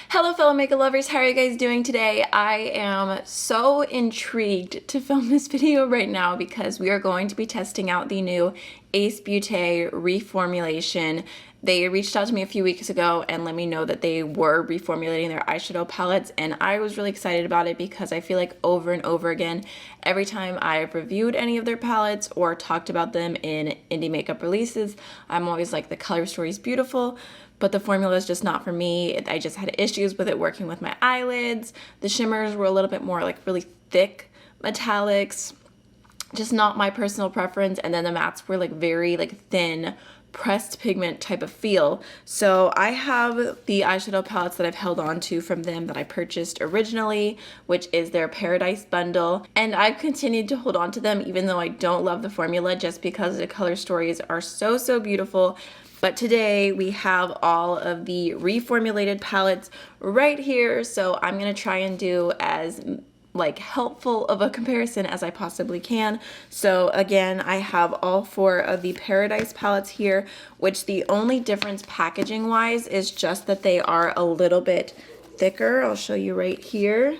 Hello fellow makeup lovers, how are you guys doing today? I am so intrigued to film this video right now because we are going to be testing out the new Ace Beaute reformulation. They reached out to me a few weeks ago and let me know that they were reformulating their eyeshadow palettes, and I was really excited about it because I feel like over and over again, every time I've reviewed any of their palettes or talked about them in indie makeup releases, I'm always like, the color story is beautiful, but the formula is just not for me. I just had issues with it working with my eyelids. The shimmers were a little bit more like really thick metallics, just not my personal preference. And then the mattes were like very like thin pressed pigment type of feel. So I have the eyeshadow palettes that I've held on to from them that I purchased originally, which is their Paradise bundle, and I've continued to hold on to them even though I don't love the formula, just because the color stories are so beautiful. But today we have all of the reformulated palettes right here, so I'm gonna try and do as like helpful of a comparison as I possibly can. So again, I have all four of the Paradise palettes here, which the only difference packaging wise is just that they are a little bit thicker. I'll show you right here.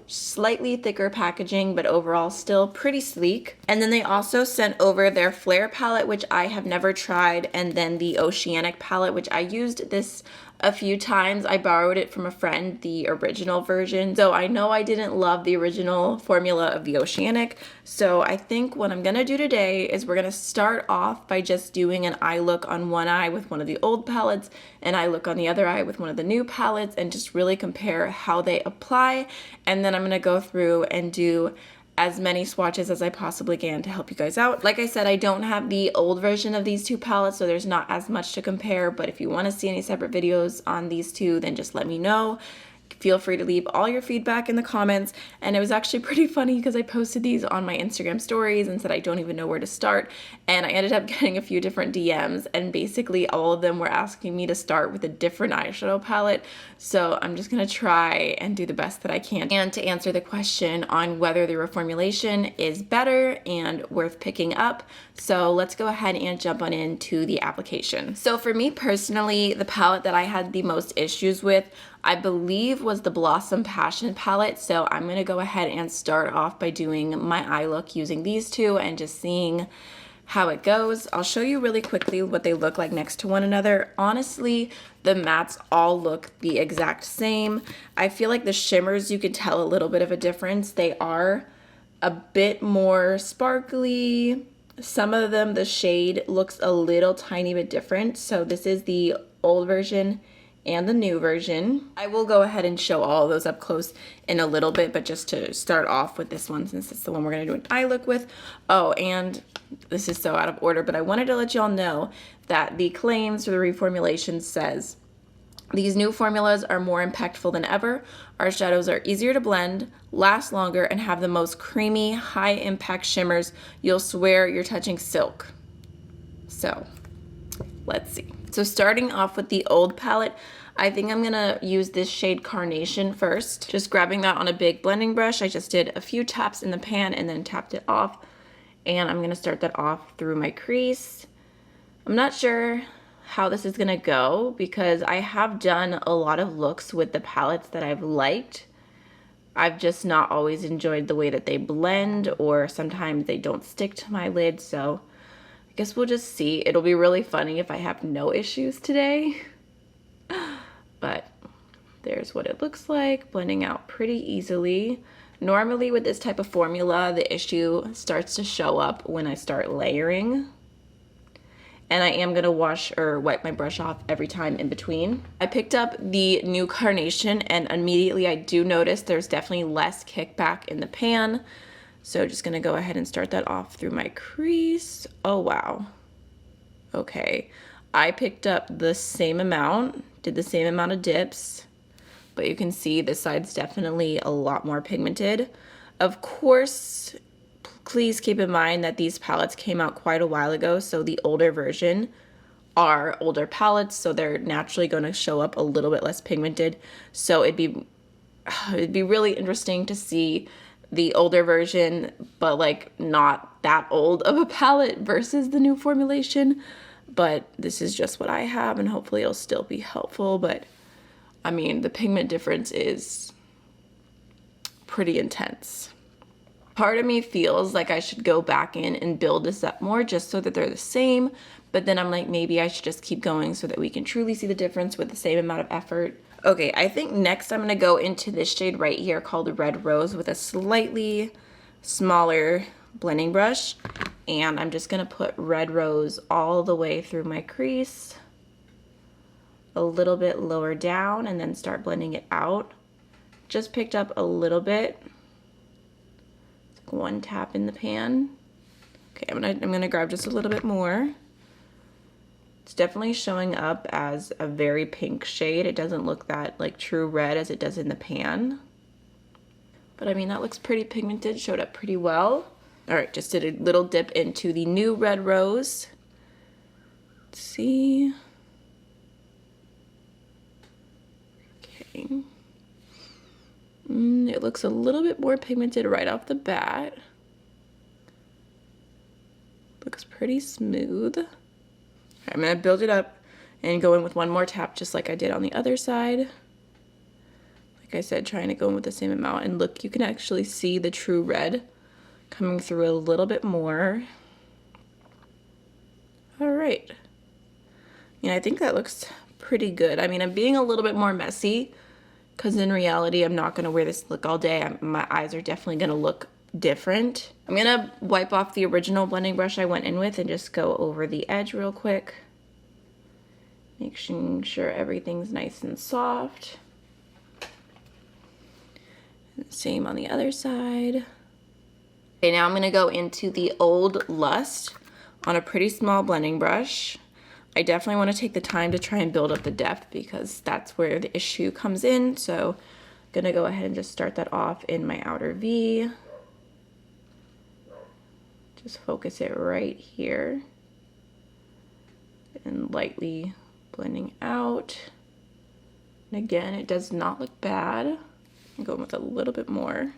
Slightly thicker packaging, but overall still pretty sleek. And then they also sent over their Flair palette, which I have never tried, and then the Oceanic palette, which I used this a few times. I borrowed it from a friend, the original version. So I know I didn't love the original formula of the Oceanic. So I think what I'm gonna do today is we're gonna start off by just doing an eye look on one eye with one of the old palettes, and eye look on the other eye with one of the new palettes, and just really compare how they apply. And then I'm gonna go through and do as many swatches as I possibly can to help you guys out. Like I said, I don't have the old version of these two palettes, so there's not as much to compare, but if you want to see any separate videos on these two, then just let me know. Feel free to leave all your feedback in the comments. And it was actually pretty funny because I posted these on my Instagram stories and said I don't even know where to start, and I ended up getting a few different DMs, and basically all of them were asking me to start with a different eyeshadow palette. So I'm just gonna try and do the best that I can, and to answer the question on whether the reformulation is better and worth picking up. So let's go ahead and jump on into the application. So for me personally, the palette that I had the most issues with, I believe, was the Blossom Passion palette. So I'm gonna go ahead and start off by doing my eye look using these two and just seeing how it goes. I'll show you really quickly what they look like next to one another. Honestly, the mattes all look the exact same. I feel like the shimmers, you could tell a little bit of a difference. They are a bit more sparkly. Some of them, the shade looks a little tiny bit different. So this is the old version and the new version. I will go ahead and show all of those up close in a little bit, but just to start off with this one, since it's the one we're gonna do an eye look with. Oh, and this is so out of order, but I wanted to let y'all know that the claims for the reformulation says, these new formulas are more impactful than ever. Our shadows are easier to blend, last longer, and have the most creamy, high impact shimmers. You'll swear you're touching silk. So let's see. So starting off with the old palette, I think I'm gonna use this shade Carnation first. Just grabbing that on a big blending brush. I just did a few taps in the pan and then tapped it off. And I'm gonna start that off through my crease. I'm not sure how this is gonna go because I have done a lot of looks with the palettes that I've liked. I've just not always enjoyed the way that they blend, or sometimes they don't stick to my lid, so I guess we'll just see. It'll be really funny if I have no issues today. But there's what it looks like, blending out pretty easily. Normally with this type of formula, the issue starts to show up when I start layering. And I am gonna wash or wipe my brush off every time in between. I picked up the new Carnation, and immediately I do notice there's definitely less kickback in the pan. So just gonna go ahead and start that off through my crease. Oh, wow. Okay, I picked up the same amount, did the same amount of dips, but you can see this side's definitely a lot more pigmented. Of course, please keep in mind that these palettes came out quite a while ago, so the older version are older palettes, so they're naturally gonna show up a little bit less pigmented. So it'd be really interesting to see the older version, but like not that old of a palette versus the new formulation. But this is just what I have, and hopefully it'll still be helpful. But I mean, the pigment difference is pretty intense. Part of me feels like I should go back in and build this up more just so that they're the same, but then I'm like, maybe I should just keep going so that we can truly see the difference with the same amount of effort. Okay, I think next I'm gonna go into this shade right here called Red Rose with a slightly smaller blending brush, and I'm just gonna put Red Rose all the way through my crease, a little bit lower down, and then start blending it out. Just picked up a little bit. One tap in the pan. Okay, I'm gonna grab just a little bit more. It's definitely showing up as a very pink shade. It doesn't look that like true red as it does in the pan. But I mean, that looks pretty pigmented, showed up pretty well. All right, just did a little dip into the new Red Rose. Let's see. Okay. It looks a little bit more pigmented right off the bat. Looks pretty smooth. Okay, I'm gonna build it up and go in with one more tap just like I did on the other side. Like I said, trying to go in with the same amount, and look, you can actually see the true red coming through a little bit more. All right. Yeah, I think that looks pretty good. I mean, I'm being a little bit more messy because in reality, I'm not gonna wear this look all day. My eyes are definitely gonna look different. I'm gonna wipe off the original blending brush I went in with and just go over the edge real quick. Making sure everything's nice and soft. And same on the other side. Okay, now I'm gonna go into the Old Lust on a pretty small blending brush. I definitely want to take the time to try and build up the depth because that's where the issue comes in. So I'm gonna go ahead and just start that off in my outer V. Just focus it right here and lightly blending out. And again, it does not look bad. I'm going with a little bit more.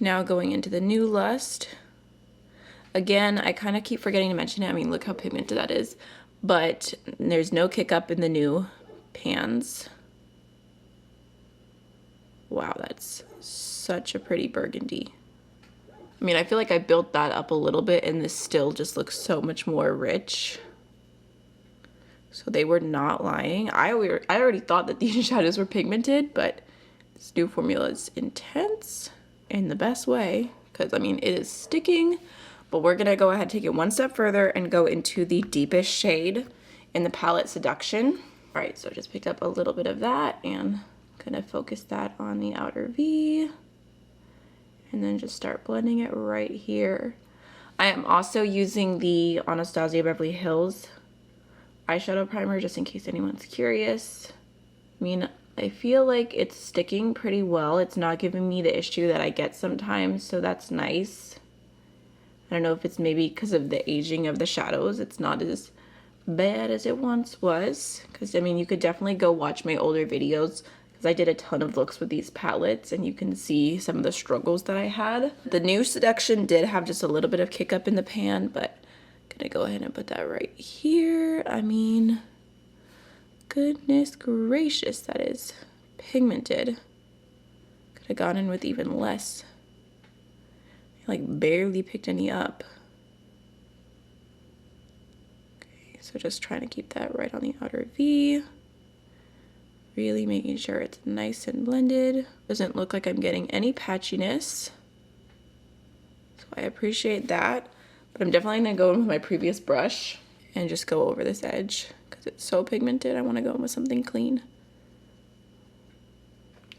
Now going into the new Lust. Again, I kind of keep forgetting to mention it. I mean, look how pigmented that is. But there's no kick up in the new pans. Wow, that's such a pretty burgundy. I mean, I feel like I built that up a little bit and this still just looks so much more rich. So they were not lying. I already thought that these shadows were pigmented, but this new formula is intense in the best way, because I mean, it is sticking, but we're gonna go ahead and take it one step further and go into the deepest shade in the palette Seduction. All right, so I just picked up a little bit of that and gonna focus that on the outer V and then just start blending it right here. I am also using the Anastasia Beverly Hills eyeshadow primer just in case anyone's curious. I mean, I feel like it's sticking pretty well. It's not giving me the issue that I get sometimes, so that's nice. I don't know if it's maybe because of the aging of the shadows. It's not as bad as it once was. Because, I mean, you could definitely go watch my older videos because I did a ton of looks with these palettes and you can see some of the struggles that I had. The new Seduction did have just a little bit of kick up in the pan, but I'm gonna go ahead and put that right here. I mean, goodness gracious, that is pigmented. Could have gone in with even less. I like barely picked any up. Okay, so just trying to keep that right on the outer V. Really making sure it's nice and blended. Doesn't look like I'm getting any patchiness. So I appreciate that. But I'm definitely gonna go in with my previous brush and just go over this edge because it's so pigmented. I want to go in with something clean.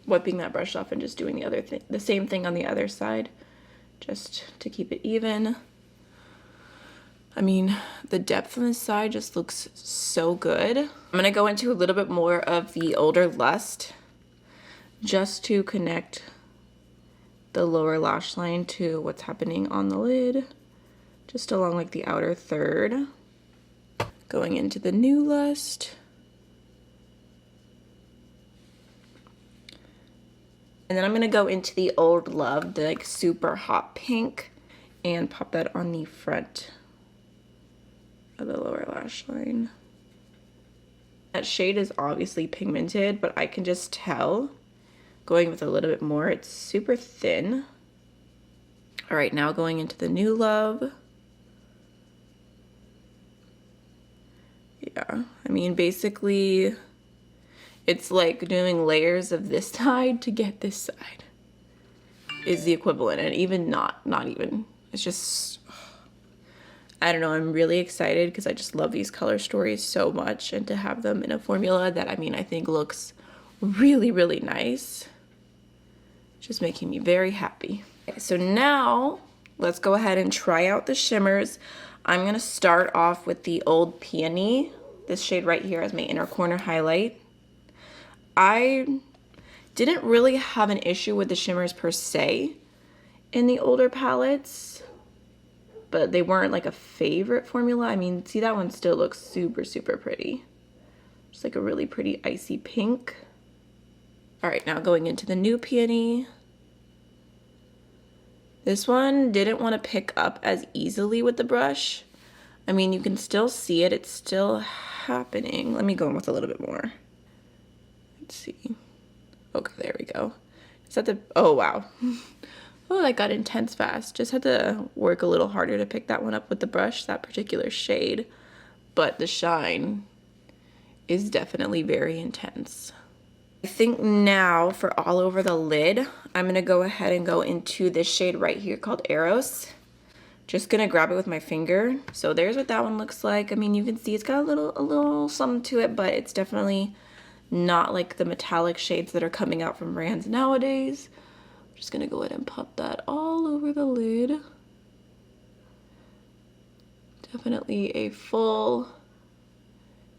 Wiping that brush off and just doing the same thing on the other side, just to keep it even. I mean, the depth on this side just looks so good. I'm gonna go into a little bit more of the Older Lust just to connect the lower lash line to what's happening on the lid, just along like the outer third. Going into the new Lust. And then I'm gonna go into the Old Love, the like super hot pink, and pop that on the front lash line. That shade is obviously pigmented, but I can just tell, going with a little bit more, it's super thin. All right, now going into the New Love. Yeah, I mean, basically, it's like doing layers of this side to get this side is the equivalent, and even not even. It's just, I don't know, I'm really excited because I just love these color stories so much, and to have them in a formula that, I mean, I think looks really, really nice. Just making me very happy. Okay, so now let's go ahead and try out the shimmers. I'm gonna start off with the Old Peony, this shade right here as my inner corner highlight. I didn't really have an issue with the shimmers per se in the older palettes, but they weren't like a favorite formula. I mean, see, that one still looks super, super pretty. Just like a really pretty icy pink. All right, now going into the New Peony. This one didn't want to pick up as easily with the brush. I mean, you can still see it. It's still happening. Let me go in with a little bit more. Let's see. Okay, there we go. Is that the, oh wow. Oh, that got intense fast. Just had to work a little harder to pick that one up with the brush, that particular shade. But the shine is definitely very intense. I think now for all over the lid, I'm gonna go ahead and go into this shade right here called Eros. Just gonna grab it with my finger. So there's what that one looks like. I mean, you can see it's got a little something to it, but it's definitely not like the metallic shades that are coming out from brands nowadays. I'm just gonna go ahead and pop that all over the lid. Definitely a full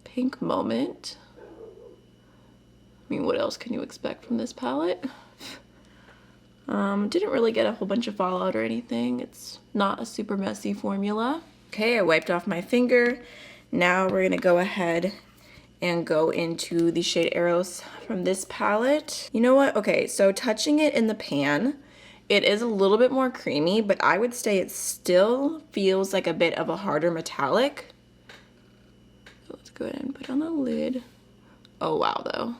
pink moment. I mean, what else can you expect from this palette? Didn't really get a whole bunch of fallout or anything. It's not a super messy formula. Okay, I wiped off my finger. Now we're gonna go ahead and go into the shade Eros from this palette. You know what? Okay, so touching it in the pan, it is a little bit more creamy, but I would say it still feels like a bit of a harder metallic. So let's go ahead and put on the lid. Oh wow, though.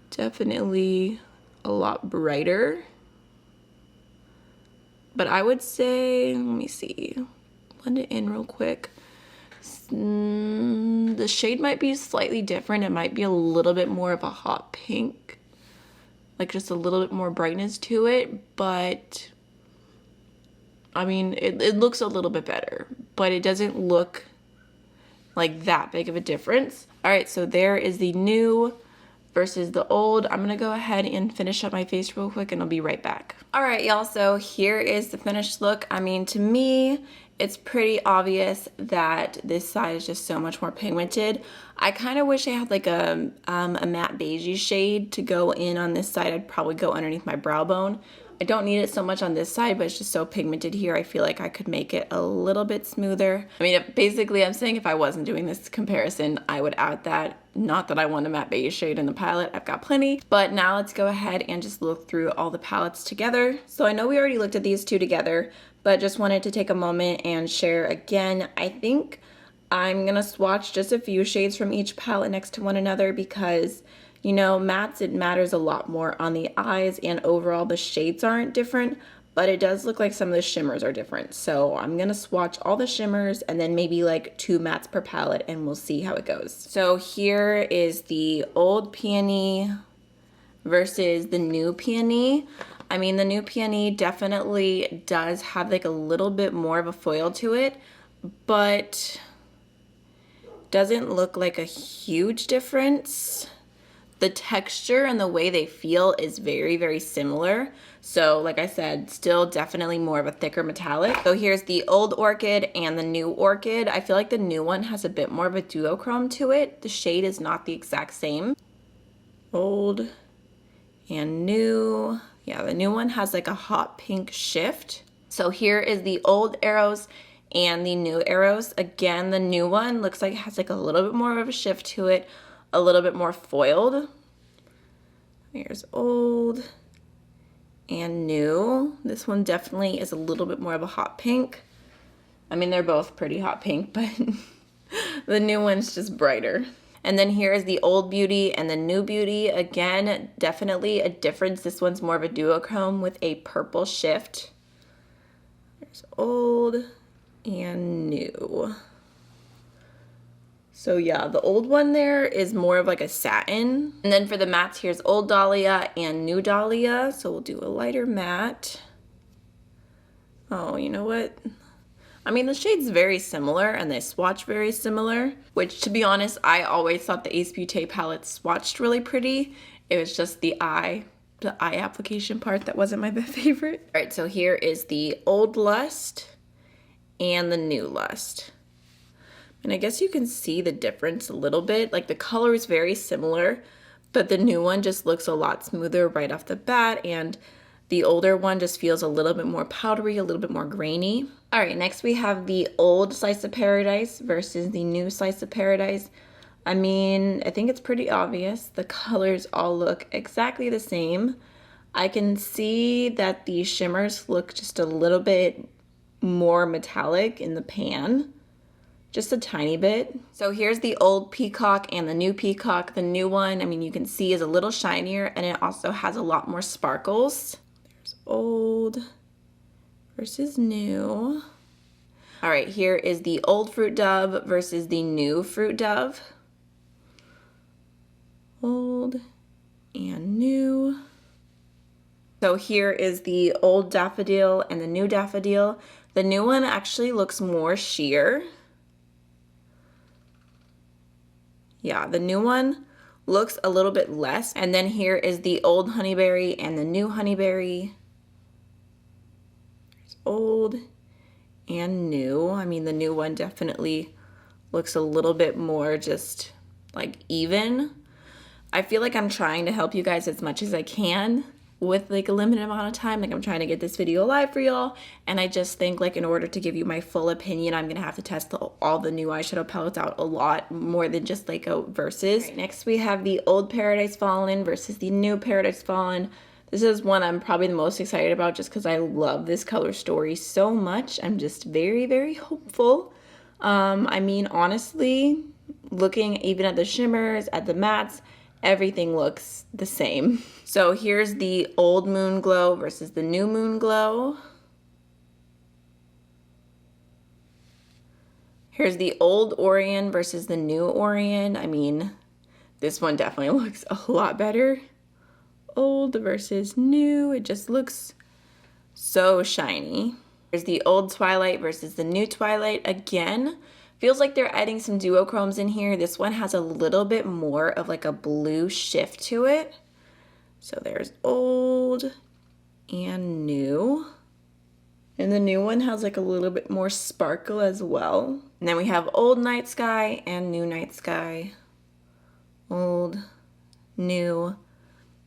Definitely a lot brighter. But I would say, let me see, blend it in real quick. The shade might be slightly different. It might be a little bit more of a hot pink, like just a little bit more brightness to it, but I mean, it looks a little bit better, but it doesn't look like that big of a difference. All right, so there is the new versus the old. I'm gonna go ahead and finish up my face real quick and I'll be right back. All right, y'all, so here is the finished look. I mean, to me, it's pretty obvious that this side is just so much more pigmented. I kind of wish I had like a matte beigey shade to go in on this side. I'd probably go underneath my brow bone. I don't need it so much on this side, but it's just so pigmented here. I feel like I could make it a little bit smoother. I mean, basically I'm saying if I wasn't doing this comparison, I would add that. Not that I want a matte beige shade in the palette, I've got plenty. But now let's go ahead and just look through all the palettes together. So I know we already looked at these two together, but just wanted to take a moment and share again. I think I'm gonna swatch just a few shades from each palette next to one another because, you know, mattes, it matters a lot more on the eyes, and overall the shades aren't different, but it does look like some of the shimmers are different. So I'm gonna swatch all the shimmers and then maybe like 2 mattes per palette and we'll see how it goes. So here is the Old Peony versus the New Peony. I mean, the New Peony definitely does have like a little bit more of a foil to it, but doesn't look like a huge difference. The texture and the way they feel is very, very similar. So like I said, still definitely more of a thicker metallic. So here's the Old Orchid and the New Orchid. I feel like the new one has a bit more of a duochrome to it. The shade is not the exact same. Old and new. Yeah, the new one has like a hot pink shift. So here is the old Eros and the new Eros. Again, the new one looks like it has like a little bit more of a shift to it, a little bit more foiled. Here's old and new. This one definitely is a little bit more of a hot pink. I mean, they're both pretty hot pink, but The new one's just brighter. And then here is the Old Beauty and the New Beauty. Again, definitely a difference. This one's more of a duochrome with a purple shift. There's Old and New. So yeah, the old one there is more of like a satin. And then for the mattes, here's Old Dahlia and New Dahlia. So we'll do a lighter matte. Oh, you know what? I mean, the shade's very similar and they swatch very similar, which to be honest, I always thought the Ace Beaute palette swatched really pretty. It was just the eye application part that wasn't my favorite. All right, so here is the Old Lust and the New Lust. And I guess you can see the difference a little bit. Like the color is very similar, but the new one just looks a lot smoother right off the bat, and the older one just feels a little bit more powdery, a little bit more grainy. All right, next we have the Old Slice of Paradise versus the New Slice of Paradise. I mean, I think it's pretty obvious. The colors all look exactly the same. I can see that the shimmers look just a little bit more metallic in the pan. Just a tiny bit. So here's the Old Peacock and the New Peacock. The new one, I mean, you can see is a little shinier and it also has a lot more sparkles. There's Old versus New. All right, here is the Old Fruit Dove versus the New Fruit Dove. Old and New. So here is the Old Daffodil and the New Daffodil. The new one actually looks more sheer. Yeah, the new one looks a little bit less. And then here is the Old Honeyberry and the New Honeyberry. There's Old and New. I mean, the new one definitely looks a little bit more just like even. I feel like I'm trying to help you guys as much as I can with like a limited amount of time. Like I'm trying to get this video live for y'all, and I just think like in order to give you my full opinion, I'm gonna have to test all the new eyeshadow palettes out a lot more than just like a versus. Right, next we have the Old Paradise Fallen versus the New Paradise Fallen. This is one I'm probably the most excited about just because I love this color story so much. I'm just very, very hopeful. I mean, honestly, looking even at the shimmers, at the mattes, everything looks the same. So here's the Old Moon Glow versus the New Moon Glow. Here's the Old Orion versus the New Orion. I mean, this one definitely looks a lot better. Old versus new, it just looks so shiny. Here's the Old Twilight versus the New Twilight. Again, feels like they're adding some duochromes in here. This one has a little bit more of like a blue shift to it. So there's Old and New. And the new one has like a little bit more sparkle as well. And then we have Old Night Sky and New Night Sky. Old, New.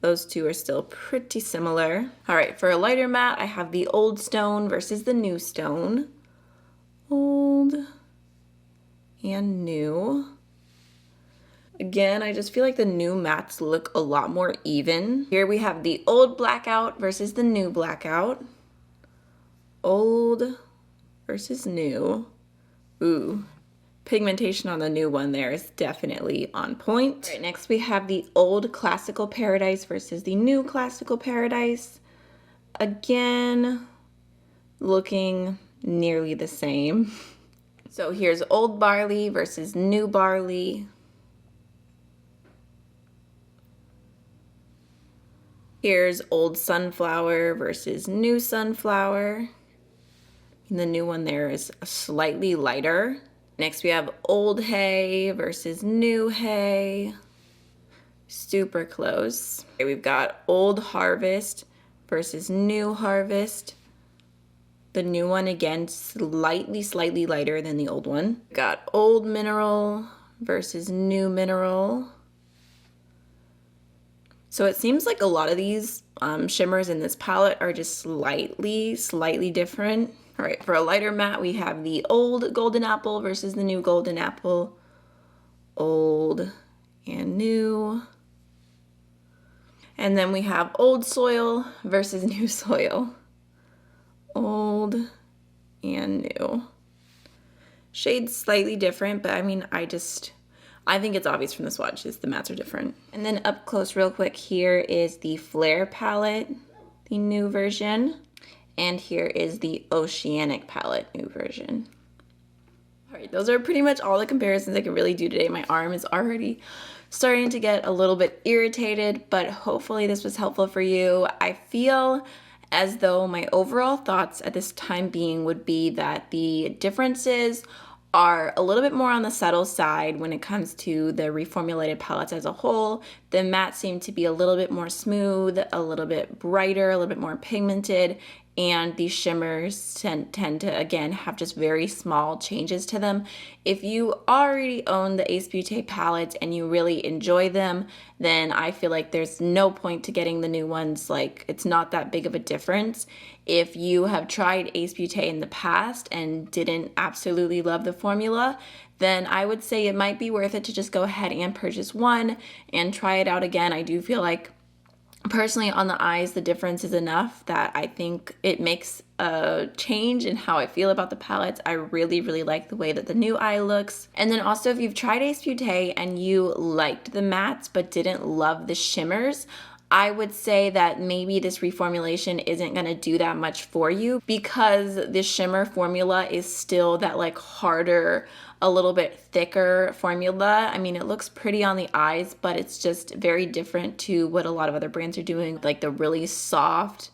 Those two are still pretty similar. All right, for a lighter matte, I have the Old Stone versus the New Stone. Old and New. Again, I just feel like the new mattes look a lot more even. Here we have the Old Blackout versus the New Blackout. Old versus New. Ooh. Pigmentation on the new one there is definitely on point. All right, next we have the Old Classical Paradise versus the New Classical Paradise. Again, looking nearly the same. So here's Old Barley versus New Barley. Here's Old Sunflower versus New Sunflower. And the new one there is slightly lighter. Next we have Old Hay versus New Hay. Super close. Okay, we've got Old Harvest versus New Harvest. The new one, again, slightly lighter than the old one. We've got Old Mineral versus New Mineral. So it seems like a lot of these shimmers in this palette are just slightly different. All right, for a lighter matte, we have the Old Golden Apple versus the New Golden Apple. Old and New. And then we have Old Soil versus New Soil. Old and New. Shade's slightly different, but I mean, I think it's obvious from the swatches, the mattes are different. And then up close real quick, here is the Flair palette, the new version. And here is the Oceanic palette, new version. All right, those are pretty much all the comparisons I can really do today. My arm is already starting to get a little bit irritated, but hopefully this was helpful for you. I feel as though my overall thoughts at this time being would be that the differences are a little bit more on the subtle side when it comes to the reformulated palettes as a whole. The mattes seem to be a little bit more smooth, a little bit brighter, a little bit more pigmented, and the shimmers tend to, again, have just very small changes to them. If you already own the Ace Beaute palettes and you really enjoy them, then I feel like there's no point to getting the new ones. Like, it's not that big of a difference. If you have tried Ace Beaute in the past and didn't absolutely love the formula, then I would say it might be worth it to just go ahead and purchase one and try it out again. I do feel like personally on the eyes, the difference is enough that I think it makes a change in how I feel about the palettes. I really, really like the way that the new eye looks. And then also, if you've tried Ace Beaute and you liked the mattes but didn't love the shimmers, I would say that maybe this reformulation isn't going to do that much for you, because the shimmer formula is still that like harder, a little bit thicker formula. I mean, it looks pretty on the eyes, but it's just very different to what a lot of other brands are doing, like the really soft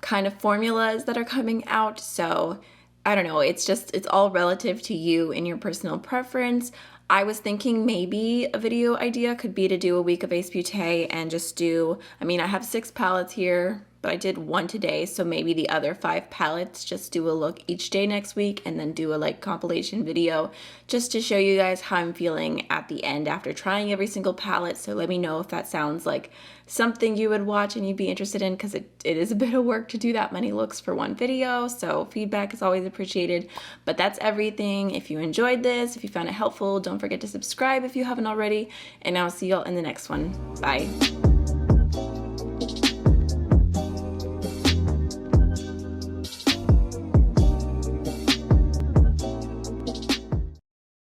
kind of formulas that are coming out. So I don't know, it's all relative to you and your personal preference. I was thinking maybe a video idea could be to do a week of Ace Beaute and just do, I mean, I have 6 palettes here, but I did 1 today, so maybe the other 5 palettes, just do a look each day next week and then do a like compilation video just to show you guys how I'm feeling at the end after trying every single palette. So let me know if that sounds like something you would watch and you'd be interested in, because it is a bit of work to do that many looks for one video, so feedback is always appreciated. But that's everything. If you enjoyed this, if you found it helpful, don't forget to subscribe if you haven't already, and I'll see y'all in the next one. Bye.